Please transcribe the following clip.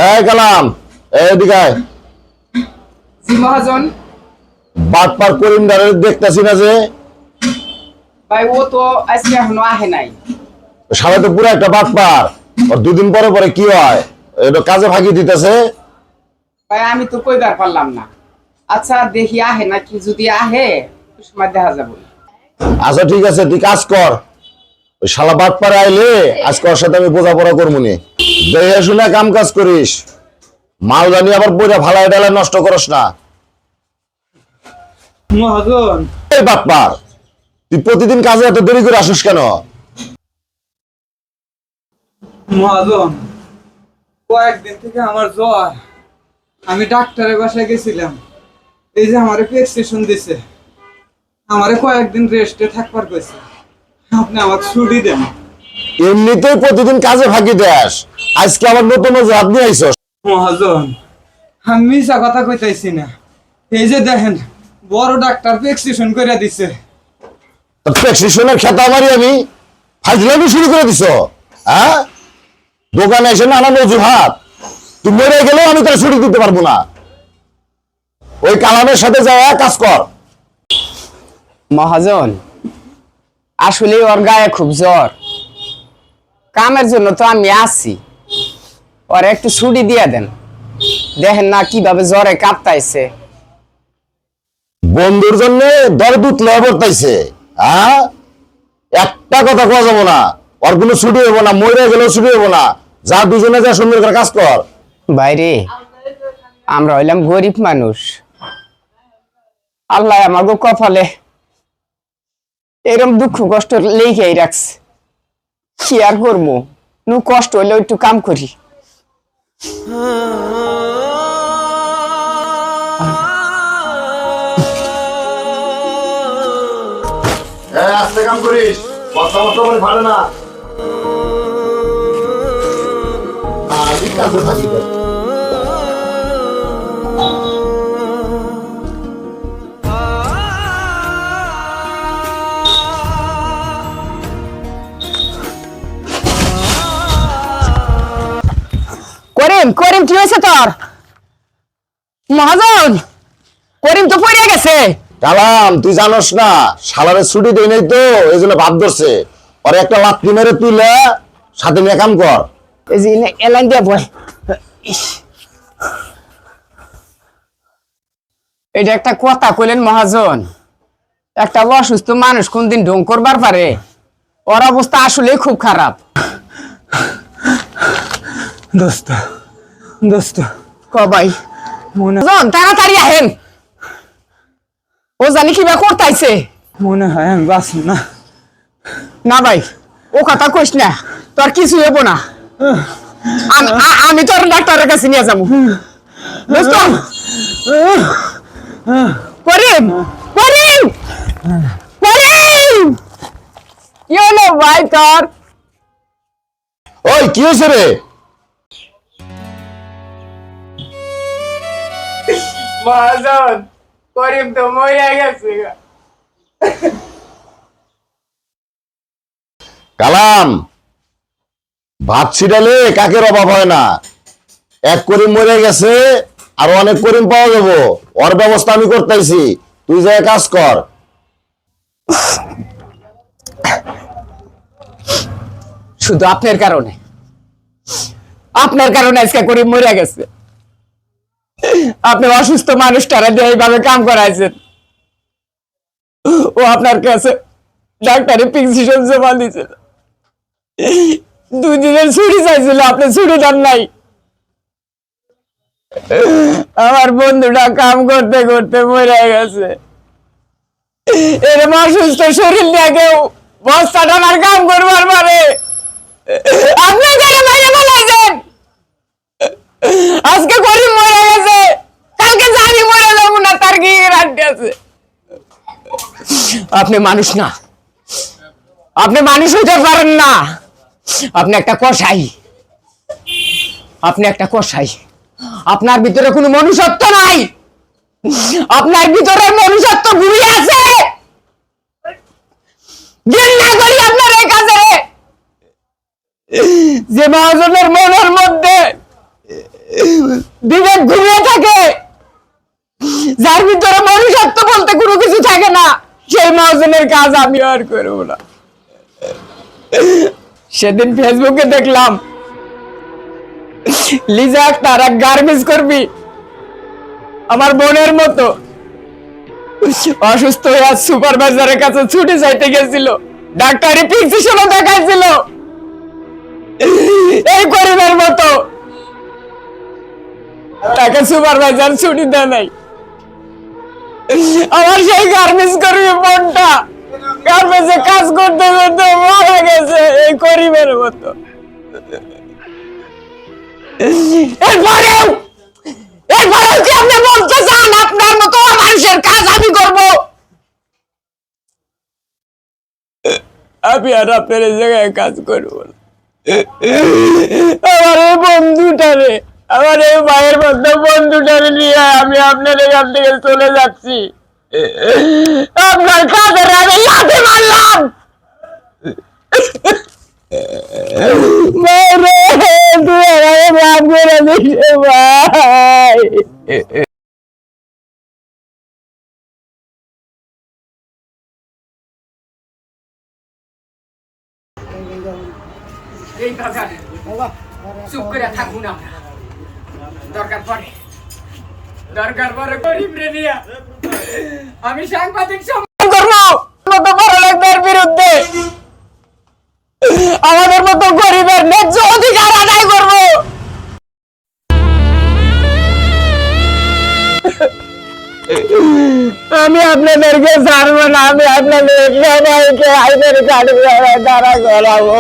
এই কালাম, এদিকে আয়। জি মহাজন। বাটপার করিমদারে দেখতাছি না যে? ভাই ও তো আজকে এখনো আহে নাই। সারা তো পুরো একটা বাটপার। আর দুদিন পরে পরে কি হয়? এটা কাজে ফাঁকি দিতেছে। ভাই আমি তো কইবার পারলাম না। আচ্ছা দেখি আহে নাকি, যদি আহে ওই সময় দেখা যাবে। আচ্ছা ঠিক আছে, তুই কাজ কর। ওই শালা বাটপারে আইলে আজকে ওর সাথে আমি বোঝাপড়া করবো নি। দেখে শুনে কাম কাজ করিস। মাল জানি আবার বইটা ভালাই ডালাই নষ্ট করস না। মহাজন, এই বাটপার, তুই প্রতিদিন কাজে এত দেরি করে আসিস কেন? মহাজন, কয়েকদিন থেকে আমার জ্বর। আমি ডাক্তারের বাসায় গেছিলাম। এই যে আমারে প্রেসক্রিপশন দিছে, আমারে কয়েকদিন রেস্টে থাকবার কইছে। আপনি আমাকে ছুটি দেন। এমনিতেই প্রতিদিন কাজে ফাঁকি দেস, আজকে আবার নতুন অজুহাত নিয়ে আইসস। মহাজন, আমি মিছা কথা কইতাইছি না। এই যে দেখেন, বড় ডাক্তার প্রেসক্রিপশন করে দিছে। প্রেসক্রিপশনের খেতা মারি আমি ফাজলামি শুরু করে দিছ। হ্যাঁ, দোকানে এসে নানান অজুহাত। তুই মরে গেলেও আমি তোর ছুটি দিতে পারবো না। ওই কালামের সাথে যাওয়া কাজ কর। মহাজন, আসলে ওর গায়ে খুব জ্বর। কামের জন্য তো আমি আসছি, ওর একটু ছুটি দিয়ে দেন। দেখেন না কিভাবে জ্বরে কাঁপতাইছে। বন্ধুর জন্য দরদুত লয় বর্তাইছে। হ্যাঁ, একটা কথা কোয়া যাবো না। ওর কোনো ছুটি হবো না, মরে গেলেও ছুটি হবো না। যা দুজনে যা সুন্দর করে কাজ কর। বাইরে আমরা হইলাম গরিব মানুষ। আল্লাহ আমাকে কপালে এরকম দুঃখ কষ্ট লেখেই রাখছে। কি আর করবো, নু কষ্ট হইলে একটু কাম করি। আস্তে কাম করিস, বস্তা বস্তা করে ফাড়ে না। আমি কাজে ফাঁকি দেয়। করিম, করিম কি হয়েছে তোর? মহাজন, করিম তো পড়ে গেছে। কালাম, তুই জানোস না শালারে ছুটি দেয় নাই তো, এই জন্য ভাব ধরছে। ওর একটা লাত্তি মেরে তুলে সাথে নিয়ে কাম কর। এই যে এলাইন দিয়ে বয়। এটা একটা কথা কইলেন মহাজন? একটা অসুস্থ মানুষ কোনদিন ঢং করবার পারে? ওর অবস্থা আসলেই খুব খারাপ। দোস্ত, দোস্ত, ভাই মনে তাড়াতাড়ি আহেন, ও জানি কিবা করতাইছে। মনে হয় আমি বাঁচব না। না ভাই, ও কথা কইস না, তোর কিছু হবো না। আমি তোর ডাক্তারের কাছে নিয়ে যাবো। দোস্ত, করিম, করিম, করিম, কি হলো ভাই তোর? ওই কি হয়েছে রে? মহাজন, করিম তো মরে গেছে। কালাম, ভাত ছিটালে কাকের অভাব হয় না। এক করিম মরে গেছে, আর অনেক করিম পাওয়া যাবো। ওর ব্যবস্থা আমি করতেছি, তুই যা কাজ কর। শুধু আপনার কারণে, আপনার কারণে আজকে করিম মরে গেছে। আপনি অসুস্থ মানুষটারা দিয়ে এইভাবে কাম করাইছেন। ও আপনার কাছে ডাক্তারের প্রেসক্রিপশন জমা দিয়েছিল, 2 দিনের ছুটি চাইছিল, আপনি ছুটি দেন নাই। আমার বন্ধুটা কাম করতে করতে মরে গেছে। এরকম অসুস্থ শরীর নিয়ে কেউ বস্তা টানার কাম করবার পারে? আপনি কেন মেরে ফেলাইছেন? আজকে করিম মরে গেছে, কালকে জানি মরে যাবো না, তার কি গ্যারান্টি আছে? আপনি মানুষ না, আপনি মানুষ হইতে পারেন না। আপনি একটা কসাই, আপনি একটা কসাই। আপনার ভিতরে কোনো মনুষ্যত্ব নাই, আপনার ভিতরে মনুষ্যত্ব ঘুরিয়ে আছে। ঘৃণা করি আপনার এই কাজে। যে মহাজনের মনের মধ্যে বিবেক ঘুমিয়ে থাকে, যার ভিতরে মনুষ্যত্ব বলতে কোনো কিছু থাকে না, সেই মহাজনের কাজ আমি আর করব না। সেদিন ফেসবুকে দেখলাম লিজা আক্তার এক গার্মেন্টস কর্মী, আমার বোনের মতো, অসুস্থ হয়ে সুপারভাইজারের কাছে ছুটি চাইতে গেছিল, ডাক্তারি প্রেসক্রিপশনও দেখাইছিল এই করিমের মতো, তাকে সুপারভাইজার ছুটি দেয় নাই। আমার সেই গার্মেন্টস কর্মী বোনটা গার্মেন্টসে কাজ করতে করতে মারা গেছে এই করিমের মতো। এরপরেও কি আপনি বলতে চান আপনার মতো মানুষের কাজ আমি করব? আমি আর আপনার এই জায়গায় কাজ করবো না। আমার এই বন্ধুটারে, আমার এই ভাইয়ের মধ্যে বন্ধুটারে নিয়ে আমি আপনার এখান থেকে চলে যাচ্ছি। আপনার কাজের আমি লাথি মারলাম। ভাই রে, তুই আমাকে মাফ করে দিস রে ভাই। এই বাজার চুপ করে থাকুন আমরা, দরকার পড়ে গরিব রে নিয়া আমি সাংবাদিক সম্মান করবো মতো বড় লোকদের বিরুদ্ধে, আমাদের মতো গরিবের ন্যায্য অধিকার আদায় করবো। আমি আপনাদেরকে ছাড়বো না, আমি আপনাদের সবাইকে আইনের কাঠগড়ায় দাঁড়া করাবো।